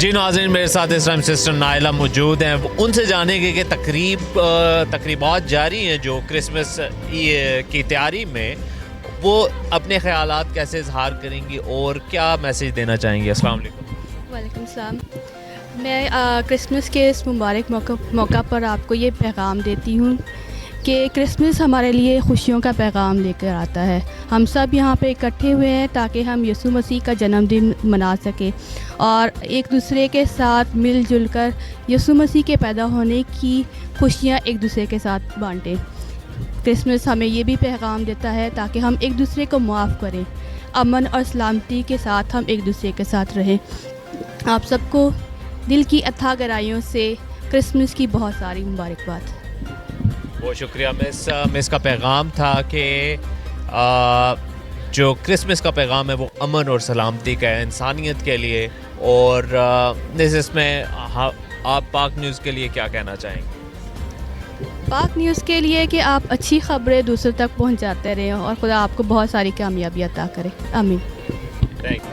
جی ناظرین، میرے ساتھ اس ٹائم سسٹر نائلہ موجود ہیں. ان سے جانیں گے کہ تقریبات جاری ہیں جو کرسمس کی تیاری میں، وہ اپنے خیالات کیسے اظہار کریں گی اور کیا میسیج دینا چاہیں گی. السلام علیکم. وعلیکم السلام. میں کرسمس کے اس مبارک موقع پر آپ کو یہ پیغام دیتی ہوں کہ کرسمس ہمارے لیے خوشیوں کا پیغام لے کر آتا ہے. ہم سب یہاں پہ اکٹھے ہوئے ہیں تاکہ ہم یسوع مسیح کا جنم دن منا سکیں اور ایک دوسرے کے ساتھ مل جل کر یسوع مسیح کے پیدا ہونے کی خوشیاں ایک دوسرے کے ساتھ بانٹیں. کرسمس ہمیں یہ بھی پیغام دیتا ہے تاکہ ہم ایک دوسرے کو معاف کریں، امن اور سلامتی کے ساتھ ہم ایک دوسرے کے ساتھ رہیں. آپ سب کو دل کی اتھا گہرائیوں سے کرسمس کی بہت ساری مبارکباد. بہت شکریہ مس کا پیغام تھا کہ جو کرسمس کا پیغام ہے وہ امن اور سلامتی کا ہے انسانیت کے لیے. اور اس میں آپ پاک نیوز کے لیے کیا کہنا چاہیں گے؟ پاک نیوز کے لیے کہ آپ اچھی خبریں دوسروں تک پہنچاتے رہیں اور خدا آپ کو بہت ساری کامیابی عطا کرے. آمین. Thank you.